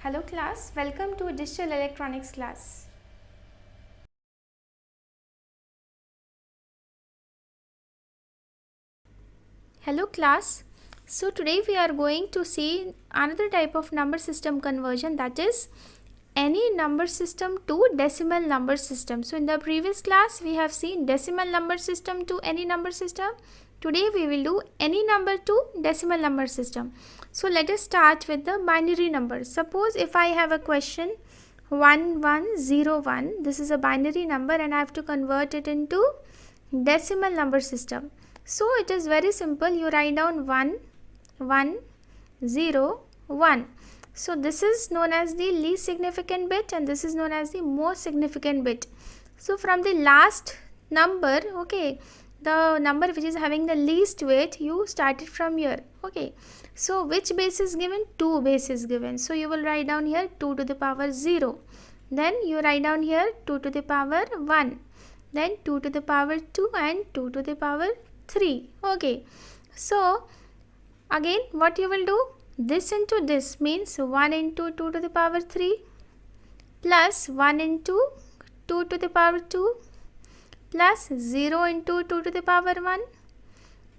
Hello class, welcome to Digital Electronics class. Hello class, so today we are going to see another type of number system conversion, that is any number system to decimal number system. So in the previous class we have seen decimal number system to any number system. Today we will do any number to decimal number system. So let us start with the binary numbers. Suppose if I have a question 1101, this is a binary number and I have to convert it into decimal number system. So it is very simple. You write down 1 1 0 1. So this is known as the least significant bit and this is known as the most significant bit. So from the last number, okay, the number which is having the least weight, you started from here. Okay, so which base is given? 2 base is given. So you will write down here 2 to the power 0. Then you write down here 2 to the power 1. Then 2 to the power 2 and 2 to the power 3. Okay, so again what you will do? This into this means 1 into 2 to the power 3 plus 1 into 2 to the power 2 plus 0 into 2 to the power 1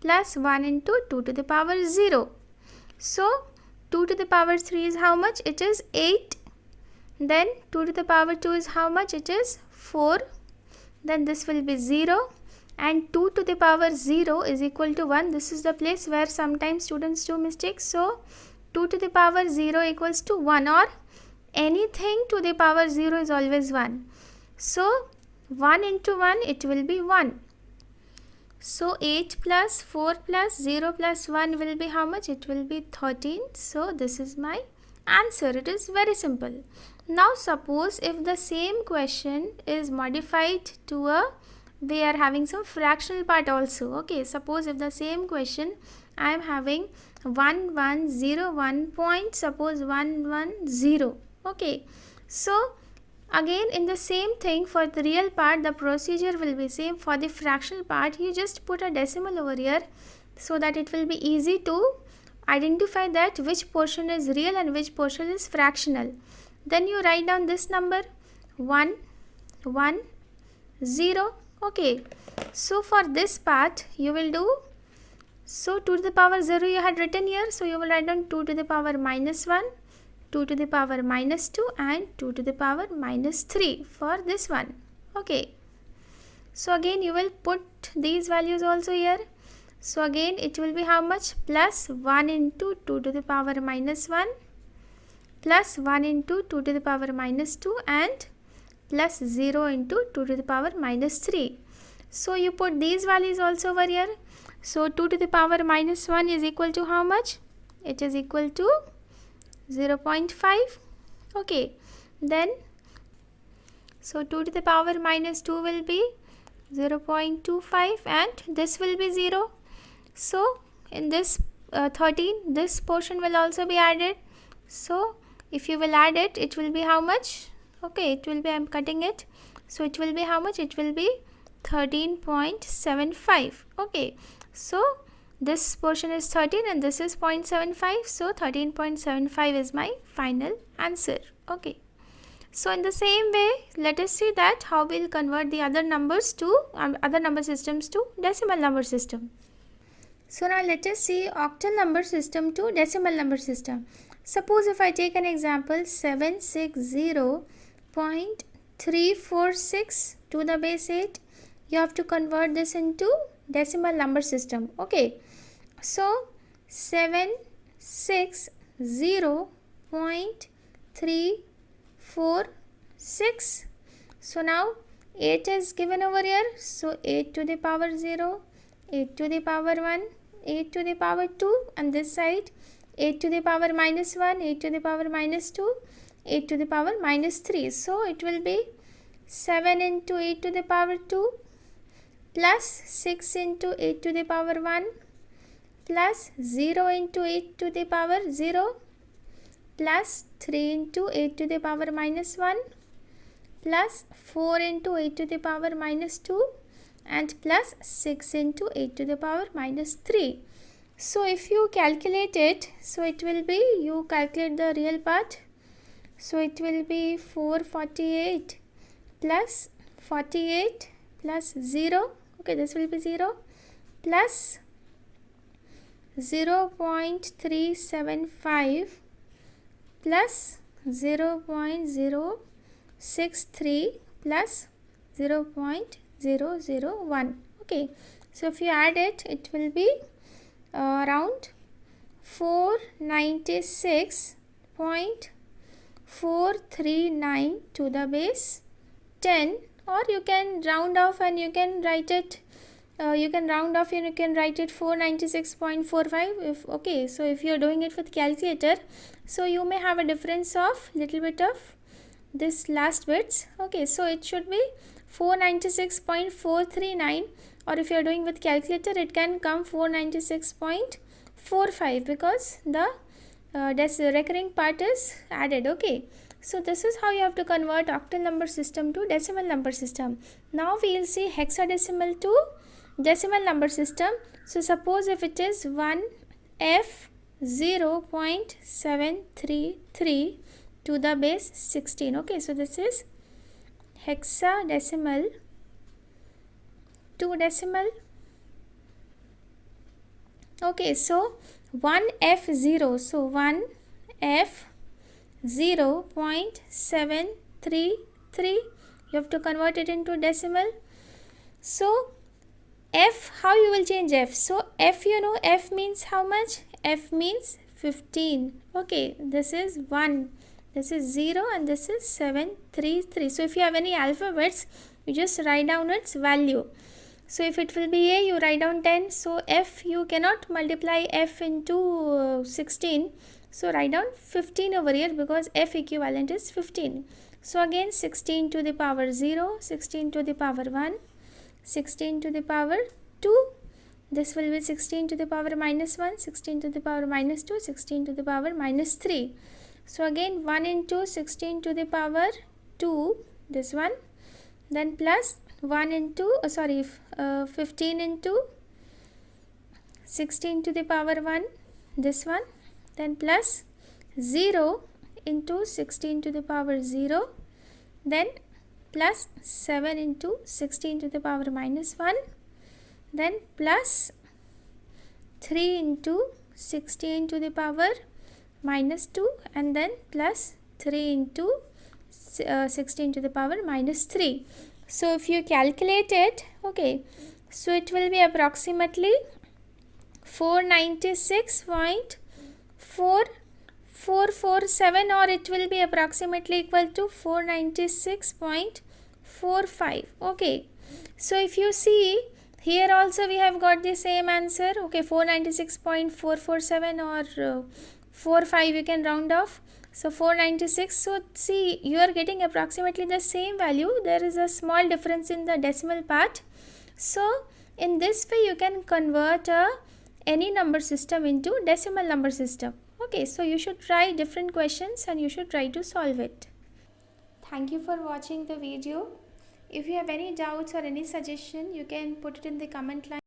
plus 1 into 2 to the power 0. So 2 to the power 3 is how much? It is 8. Then 2 to the power 2 is how much? It is 4. Then this will be 0 and 2 to the power 0 is equal to 1. This is the place where sometimes students do mistakes. So 2 to the power 0 equals to 1, or anything to the power 0 is always 1. So 1 into 1, it will be 1. So 8 plus 4 plus 0 plus 1 will be how much? It will be 13. So this is my answer. It is very simple. Now suppose if the same question is modified to a, we are having some fractional part also. Okay, suppose if the same question I am having 1101 point, suppose 110. Okay, so again in the same thing, for the real part the procedure will be same. For the fractional part you just put a decimal over here so that it will be easy to identify that which portion is real and which portion is fractional. Then you write down this number 110. Okay, so for this part you will do, so 2 to the power 0 you had written here, so you will write down 2 to the power minus 1, 2 to the power minus 2 and 2 to the power minus 3 for this one. Okay, so again you will put these values also here. So again it will be how much? Plus 1 into 2 to the power minus 1 plus 1 into 2 to the power minus 2 and plus 0 into 2 to the power minus 3. So you put these values also over here. So 2 to the power minus 1 is equal to how much? It is equal to 0.5. Okay, then so 2 to the power minus 2 will be 0.25 and this will be 0. So in this 13, this portion will also be added. So if you will add it, it will be how much? Okay, it will be, I am cutting it. So it will be how much? It will be 13.75. Okay, so this portion is 13 and this is 0.75. So 13.75 is my final answer. Okay, so in the same way, let us see that how we will convert the other numbers to other number systems to decimal number system. So now let us see octal number system to decimal number system. Suppose if I take an example 760.346 to the base 8, you have to convert this into decimal number system. Okay, so 760.346. So now 8 is given over here. So 8 to the power 0, 8 to the power 1, 8 to the power 2, and this side 8 to the power minus 1, 8 to the power minus 2, 8 to the power minus 3. So it will be 7 into 8 to the power 2 plus 6 into 8 to the power 1 plus 0 into 8 to the power 0 plus 3 into 8 to the power minus 1 plus 4 into 8 to the power minus 2 and plus 6 into 8 to the power minus 3. So if you calculate it, so it will be, you calculate the real part, So it will be 448 plus 48 plus 0. Okay, this will be 0 plus 0.375 plus 0.063 plus 0.001. Okay, so if you add it, it will be around 496.439 to the base 10, or you can round off and you can write it. You can round off and you can write it 496.45. If okay, so if you are doing it with calculator, so you may have a difference of little bit of this last bits. Okay, so it should be 496.439, or if you are doing with calculator, it can come 496.45 because the recurring part is added. Okay, so this is how you have to convert octal number system to decimal number system. Now we will see hexadecimal to decimal number system. So suppose if it is 1F 0.733 to the base 16. Okay, so this is hexadecimal to decimal. Okay, so 1F0, so 1F 0.733, you have to convert it into decimal. So F, how you will change F? So F, you know, F means how much? F means 15. Okay, this is 1, this is 0, and this is 733. So if you have any alphabets, you just write down its value. So if it will be A, you write down 10. So F, you cannot multiply F into 16. So write down 15 over here because F equivalent is 15. So again 16 to the power 0, 16 to the power 1, 16 to the power 2. This will be 16 to the power minus 1, 16 to the power minus 2, 16 to the power minus 3. So again 1 into 16 to the power 2, this one, then plus 1 into 15 into 16 to the power 1, this one, then plus 0 into 16 to the power 0, then plus 7 into 16 to the power minus 1, then plus 3 into 16 to the power minus 2, and then plus 3 into 16 to the power minus 3. So if you calculate it, okay, so it will be approximately 496.4447, or it will be approximately equal to 496.45. Okay, so if you see here also we have got the same answer. Okay, 496.447 or 45 you can round off. So 496. So see, you are getting approximately the same value. There is a small difference in the decimal part. So in this way you can convert any number system into decimal number system. Okay, so you should try different questions and you should try to solve it. Thank you for watching the video. If you have any doubts or any suggestion, you can put it in the comment line.